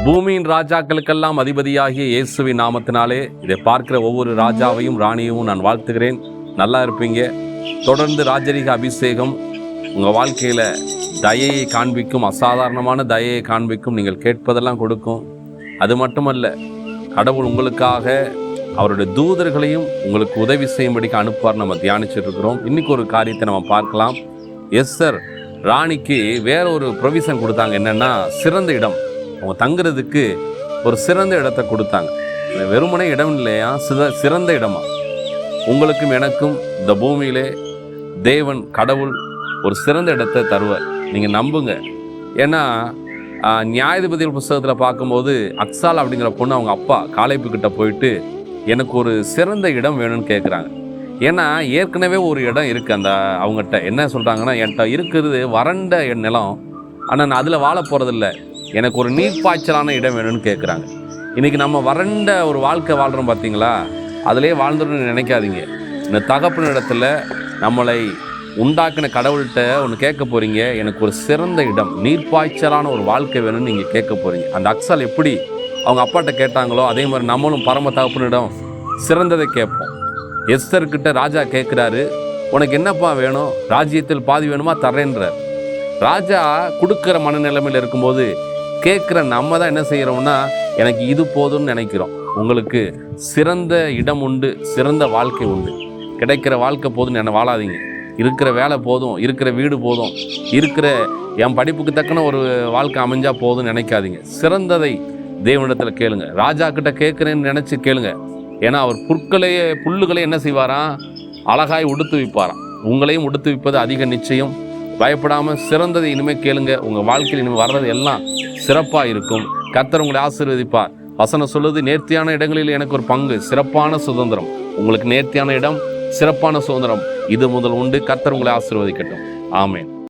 பூமியின் ராஜாக்களுக்கெல்லாம் அதிபதியாகிய இயேசுவின் நாமத்தினாலே இதை பார்க்கிற ஒவ்வொரு ராஜாவையும் ராணியையும் நான் வாழ்த்துகிறேன். நல்லா இருப்பீங்க. தொடர்ந்து ராஜரீக அபிஷேகம் உங்கள் வாழ்க்கையில் தயையை காண்பிக்கும், அசாதாரணமான தயையை காண்பிக்கும். நீங்கள் கேட்பதெல்லாம் கொடுக்கும். அது மட்டுமல்ல, கடவுள் உங்களுக்காக அவருடைய தூதர்களையும் உங்களுக்கு உதவி செய்யும்படிக்கு அனுப்புவார். நம்ம தியானிச்சுட்டு இருக்கிறோம். இன்னைக்கு ஒரு காரியத்தை நம்ம பார்க்கலாம். எஸ்தர் ராணிக்கு வேற ஒரு ப்ரொவிஷன் கொடுத்தாங்க. என்னன்னா, சிறந்த இடம், அவங்க தங்குறதுக்கு ஒரு சிறந்த இடத்தை கொடுத்தாங்க. வெறுமனே இடம் இல்லையா, சிறந்த இடமா. உங்களுக்கும் எனக்கும் இந்த பூமியிலே தேவன் கடவுள் ஒரு சிறந்த இடத்தை தருவார். நீங்கள் நம்புங்க. ஏன்னா நியாயாதிபதிகள் புஸ்தகத்தில் பார்க்கும்போது அக்சால் அப்படிங்கிற பொண்ணு அவங்க அப்பா காலேப்பு கிட்ட போயிட்டு எனக்கு ஒரு சிறந்த இடம் வேணும்னு கேட்குறாங்க. ஏன்னா ஏற்கனவே ஒரு இடம் இருக்குது. அந்த அவங்ககிட்ட என்ன சொல்கிறாங்கன்னா, என்கிட்ட இருக்கிறது வறண்ட நிலம், ஆனால் நான் அதில் வாழ போகிறதில்ல, எனக்கு ஒரு நீர்ப்பாய்ச்சலான இடம் வேணும்னு கேட்குறாங்க. இன்றைக்கி நம்ம வறண்ட ஒரு வாழ்க்கை வாழ்கிறோம் பார்த்தீங்களா, அதிலே வாழ்ந்துடணும்னு நினைக்காதீங்க. இந்த தகப்பன இடத்துல நம்மளை உண்டாக்கின கடவுள்கிட்ட ஒன்று கேட்க போகிறீங்க. எனக்கு ஒரு சிறந்த இடம், நீர்ப்பாய்ச்சலான ஒரு வாழ்க்கை வேணும்னு நீங்கள் கேட்க போகிறீங்க. அந்த அக்சால் எப்படி அவங்க அப்பாட்ட கேட்டாங்களோ அதே மாதிரி நம்மளும் பரம தகப்பனிடம் சிறந்ததை கேட்போம். எஸ்தர்கிட்ட ராஜா கேட்குறாரு, உனக்கு என்னப்பா வேணும், ராஜ்யத்தில் பாதி வேணுமா தர்றேன்றார். ராஜா கொடுக்குற மனநிலைமையில் இருக்கும்போது கேட்குற நம்ம தான் என்ன செய்கிறோம்னா, எனக்கு இது போதும்னு நினைக்கிறோம். உங்களுக்கு சிறந்த இடம் உண்டு, சிறந்த வாழ்க்கை உண்டு. கிடைக்கிற வாழ்க்கை போதும்னு என்ன வாழாதீங்க. இருக்கிற வேலை போதும், இருக்கிற வீடு போதும், இருக்கிற என் படிப்புக்கு தக்கன ஒரு வாழ்க்கை அமைஞ்சா போதும்னு நினைக்காதீங்க. சிறந்ததை தேவனிடத்தில் கேளுங்க. ராஜா கிட்ட கேட்குறேன்னு நினச்சி கேளுங்க. ஏன்னா அவர் புல்லுகளை என்ன செய்வாராம், அழகாய் உடுத்து வைப்பாராம். உங்களையும் உடுத்து வைப்பது அதிக நிச்சயம். பயப்படாமல் சிறந்ததை இனிமேல் கேளுங்க. உங்கள் வாழ்க்கையில் இனிமேல் வர்றது எல்லாம் சிறப்பாக இருக்கும். கர்த்தர் உங்களை ஆசீர்வதிப்பார். வசனம் சொல்லுது, நேர்த்தியான இடங்களில் எனக்கு ஒரு பங்கு, சிறப்பான சுதந்திரம். உங்களுக்கு நேர்த்தியான இடம், சிறப்பான சுதந்திரம் இது முதல் உண்டு. கர்த்தர் உங்களை ஆசீர்வதிக்கட்டும். ஆமென்.